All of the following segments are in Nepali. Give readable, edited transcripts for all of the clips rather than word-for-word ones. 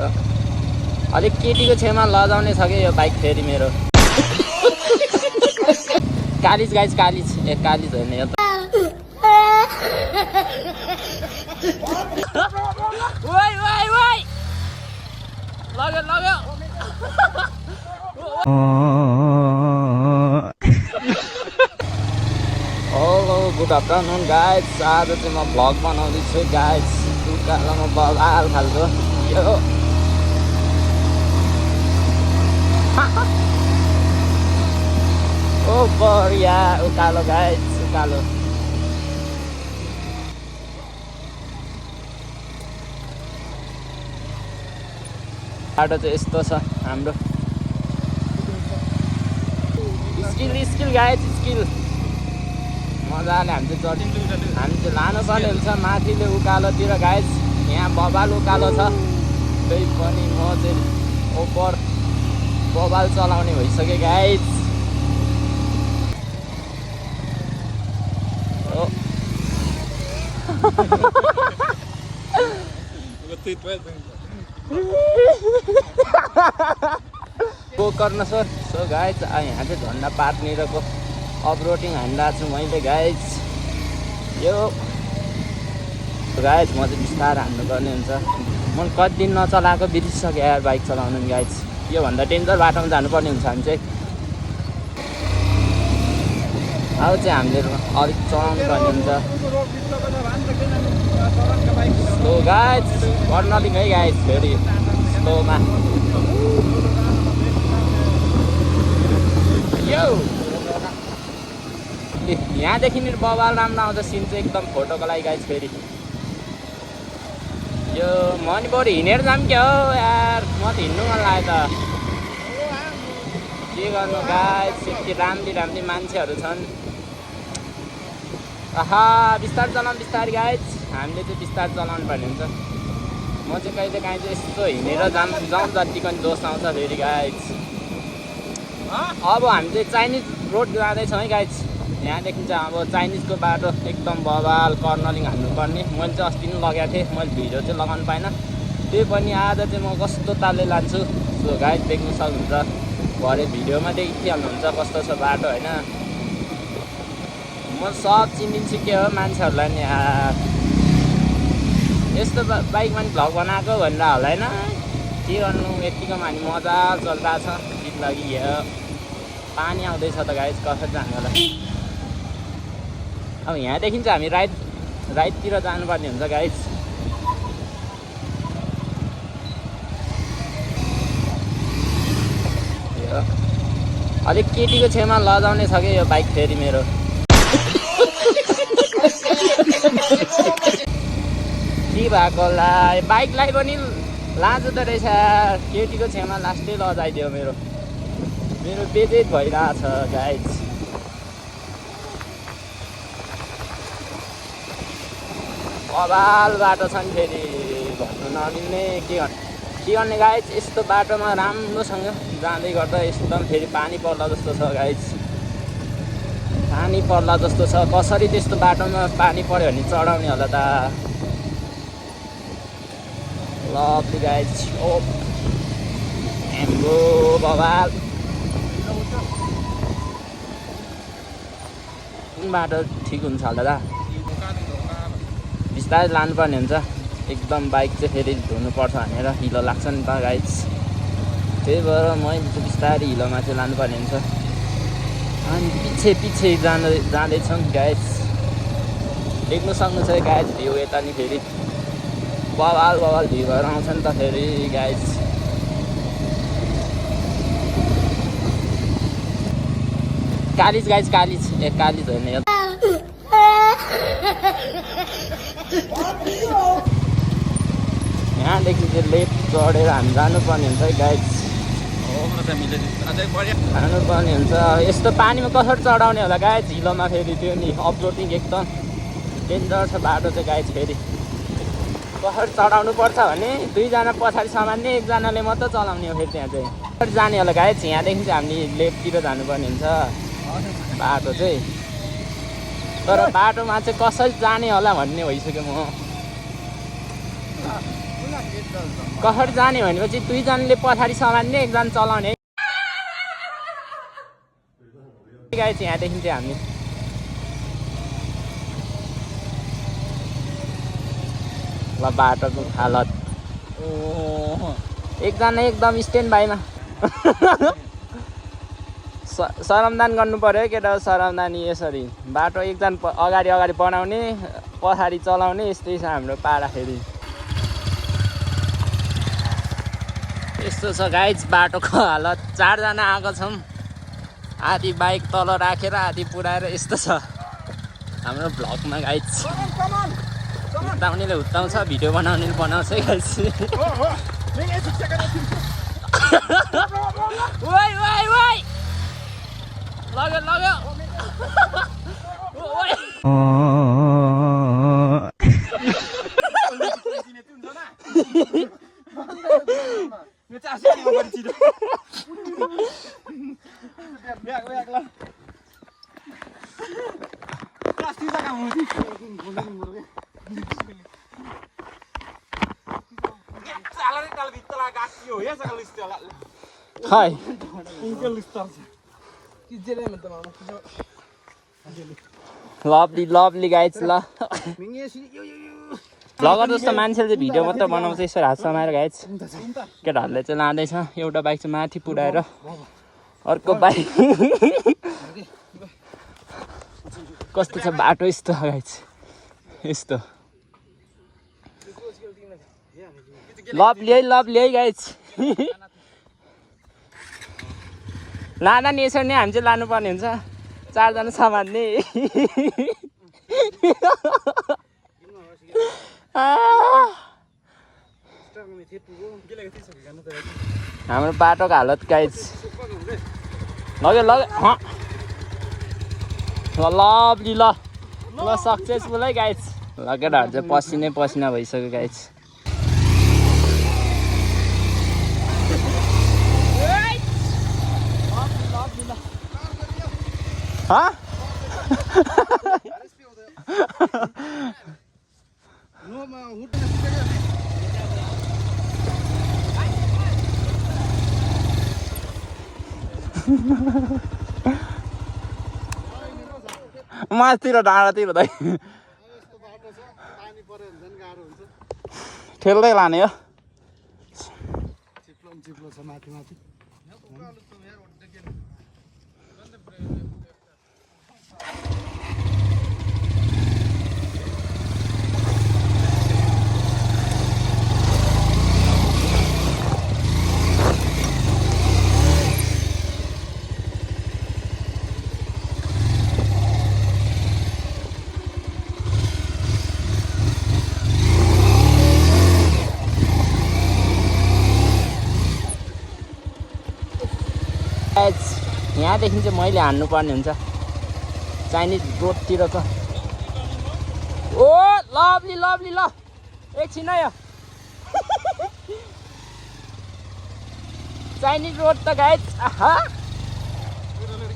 अलिक केटीको छेउमा लजाउने छ कि यो बाइक फेरि मेरो कालिज गाइज कालिज ए कालिज होइन यो ओइ ओइ ओइ लाग्यो लाग्यो गुड आफ्टरनुन गाइज आज चाहिँ म भ्लग बनाउँदैछु गाइज उकालोमा बवाल खालको यो ओ बढिया उकालो गाइज उकालो बाटो चाहिँ यस्तो छ हाम्रो स्किल गाइज स्किल मजाले हामी चाहिँ लानु पर्ने हुन्छ माथिले उकालोतिर गाइज यहाँ बबाल उकालो छ त्यही पनि म चाहिँ ओभर बबाल चलाउने भइसक्यो गाइज गोकर्ण सो गाइज यहाँ चाहिँ झन्डा पार्नेरको अफरोडिङ हानिरहेको छु मैले गाइज यो गाइज म चाहिँ बिस्तारै हान्नुपर्ने हुन्छ म कति दिन नचलाएको बिर्सिसकेँ यार बाइक चलाउनु गाइज योभन्दा डेन्जर बाटोमा जानुपर्ने हुन्छ हामी चाहिँ अब चाहिँ हामीले अलिक चलाउनु पर्ने हुन्छ स्लो गाइज कर्नलिङ है गाइज फेरि स्लोमा यो यहाँदेखि बबाल राम्रो आउँछ सिन चाहिँ एकदम फोटोको लागि गाइज फेरि यो म नि बरु हिँडेर जाऊँ क्या हो यार म त हिँड्नु मन लाग्यो त के गर्नु गाइज यति राम्री मान्छेहरू छन् आहा बिस्तारै चलाउनु बिस्तारै गाइज हामीले चाहिँ बिस्तारै चलाउनु पर्ने हुन्छ म चाहिँ कहिले काहीँ चाहिँ यस्तो हिँडेर जाउँ जतिको पनि जोस आउँछ फेरि गाइज अब हामी चाहिँ चाइनिज रोड जाँदैछौँ है गाइज यहाँदेखि चाहिँ अब चाइनिजको बाटो एकदम बबाल कर्नलिङ हान्नुपर्ने मैले चाहिँ अस्ति पनि लगाएको थिएँ मैले भिडियो चाहिँ लगाउनु पाइनँ त्यही पनि आज चाहिँ म कस्तो तालले लान्छु सो गाइज देख्नु सक्नुहुन्छ भरे भिडियोमा देखिहाल्नुहुन्छ कस्तो छ बाटो होइन म सब चिनिन्छु के हो मान्छेहरूलाई नि यस्तो बाइकमा नि भ्लग बनाएको भनेर होला होइन के गर्नु यतिको मानि मजा चलिरहेको छ जिन्दगी यो पानी आउँदैछ त गाइज कसरी जानु होला अब यहाँदेखि चाहिँ हामी राइटतिर जानुपर्ने हुन्छ गाइज अलिक केटीको छेउमा लजाउने छ कि यो बाइक फेरि मेरो के भएको होला बाइकलाई पनि लाज हुँदो रहेछ केटीको छेउमा लास्टै लजाइदियो मेरो बेजेट भइरहेछ गाइज बबाल बाटो छ नि फेरि भन्नु नमिल्ने के गर्ने गाइज यस्तो बाटोमा राम्रोसँग जाँदै गर्दा एकदम फेरि पानी पर्ला जस्तो छ गाइज पानी पर्ला जस्तो छ कसरी त्यस्तो बाटोमा पानी पर्यो भने चढाउने होला त लभली गाइज ओ एम्बो बबाल कुन बाटो ठिक हुन्छ होला दा बिस्तारै लानुपर्ने हुन्छ एकदम बाइक चाहिँ फेरि धुनुपर्छ भनेर हिलो लाग्छ नि त गाइज त्यही भएर मैले बिस्तारै हिलोमा चाहिँ लानुपर्ने हुन्छ अनि पछि जाँदैछौँ गाइज देख्नु सक्नुहुन्छ गाइज भ्यू यता नि फेरि बवाल भ्यू भएर आउँछ नि त फेरि गाइज कालिज गाइज कालिज ए कालिज होइन यो यहाँदेखि चाहिँ लेफ्ट चढेर हामी जानुपर्ने हुन्छ है गाइज जानुपर्ने हुन्छ यस्तो पानीमा कसरी चढाउने होला गाइज हिलोमा फेरि त्यो नि अफरोडिङ एकदम डेन्जर छ बाटो चाहिँ गाइज फेरि कसरी चढाउनु पर्छ भने दुईजना पछाडि समान्ने एकजनाले मात्रै चलाउने हो फेरि त्यहाँ चाहिँ कसरी जाने होला गाइज यहाँदेखि चाहिँ हामीले लेफ्टतिर जानुपर्ने हुन्छ बाटो चाहिँ तर बाटोमा चाहिँ कसरी जाने होला भन्ने भइसक्यो म कसरी जाने भनेपछि दुईजनाले पछाडि समात्ने एकजना चलाउने गाइस यहाँदेखि चाहिँ हामी ल बाटोको हालत एकजना एकदम स्ट्यान्ड बाईमा सरमदान गर्नु पर्यो केटा सरमदानी यसरी बाटो एकजना अगाडि अगाडि बनाउने पछाडि चलाउने यस्तै छ हाम्रो पाडाखेरि यस्तो छ गाइज बाटोको हालत चारजना आएको छौँ आधी बाइक तल राखेर आधी पुऱ्याएर यस्तो छ हाम्रो भ्लगमा गाइज हुत्ताउनेले हुत्ताउँछ भिडियो बनाउनेले बनाउँछ है गाइज ओइ ओइ ओइ लग्यो लग्यो Hai. Lovely guys ल भ्लगर जस्तो मान्छेले चाहिँ भिडियो मात्र बनाउँछ यसरी हात समाएर गाइज केटाहरूले चाहिँ लाँदैछ एउटा बाइक चाहिँ माथि पुऱ्याएर अर्को बाइक कस्तो छ बाटो यस्तो गाइज यस्तो लभली है गाइज लाँदा नि यसरी नै हामी चाहिँ लानुपर्ने हुन्छ चारजना समात्ने हाम्रो बाटोको हालत गाइज लग्यो लग्यो लभली ल सक्सेसफुल है गाइज लगेरहरू चाहिँ पसिनै पसिना भइसक्यो गाइज माथितिर डाँडातिर दाइ ठेल्दै लाने हो यहाँदेखि चाहिँ मैले हान्नुपर्ने हुन्छ चाइनिज रोडतिर छ ओ लभली ल एकछिन है चाइनिज रोड त गाइज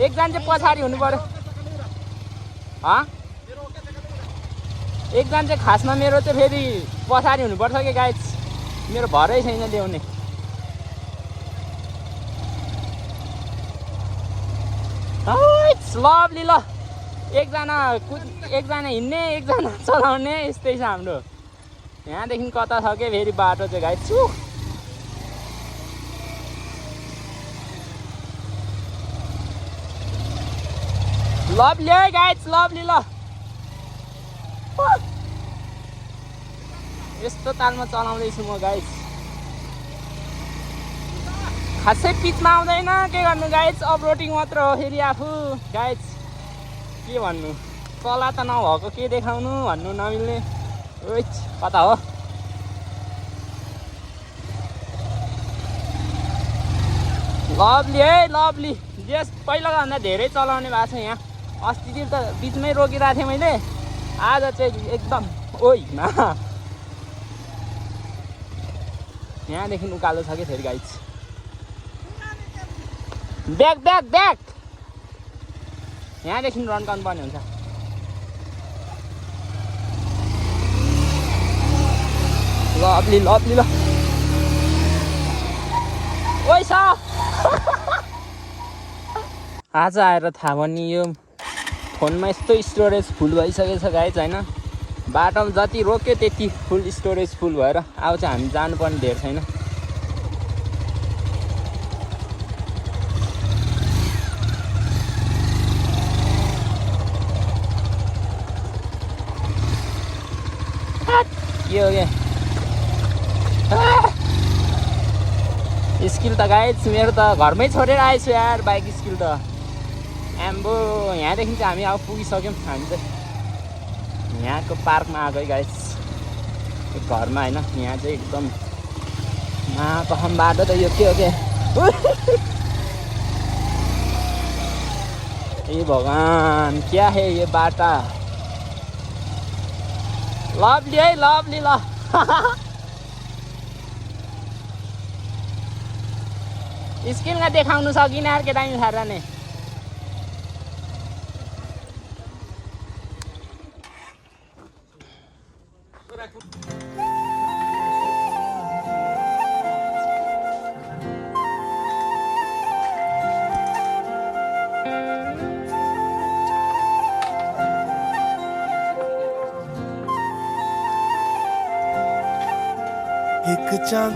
एकजना चाहिँ पछाडि हुनु पर्यो एकजना चाहिँ खासमा मेरो चाहिँ फेरि पछाडि हुनुपर्छ कि गाइज मेरो भरै छैन ल्याउने लभली ल एकजना हिँड्ने एकजना चलाउने यस्तै छ हाम्रो यहाँदेखि कता छ के फेरि बाटो चाहिँ गाइज छु लभली है गाइज लभली ल यस्तो तालमा चलाउँदैछु म गाइज खासै पिचमा आउँदैन के गर्नु गाइज अपरोडिङ मात्र हो फेरि आफू गाइज के भन्नु तला त नभएको के देखाउनु भन्नु नमिल्ने ओइ कता हो लभली है लभली जस पहिलाको भन्दा धेरै चलाउने भएको छ यहाँ अस्तितिर त बिचमै रोकिरहेको थिएँ मैले आज चाहिँ एकदम ओइ यहाँदेखि उकालो छ कि फेरि गाइज ब्याक यहाँदेखि रन गर्नुपर्ने हुन्छ ल लभली लभली ल ओइ सा आज आएर थाहा भयो नि यो फोनमा यस्तो स्टोरेज फुल भइसकेछ गाइज होइन बाटोमा जति रोक्यो त्यति फुल स्टोरेज फुल भएर अब चाहिँ हामी जानुपर्ने धेर छैन के हो स्किल त गाइज मेरो त घरमै छोडेर आएछु यार बाइक स्किल त एम्बो यहाँदेखि चाहिँ हामी अब पुगिसक्यौँ हामी चाहिँ यहाँको पार्कमा आएको है गाइज घरमा होइन यहाँ चाहिँ एकदम महाकहम बाटो त यो के हो के ए भगवान क्या है ये बाटा लभली है लभली ल स्क्रिनमा देखाउनु सकिन यार केटा सारा नै एक चांद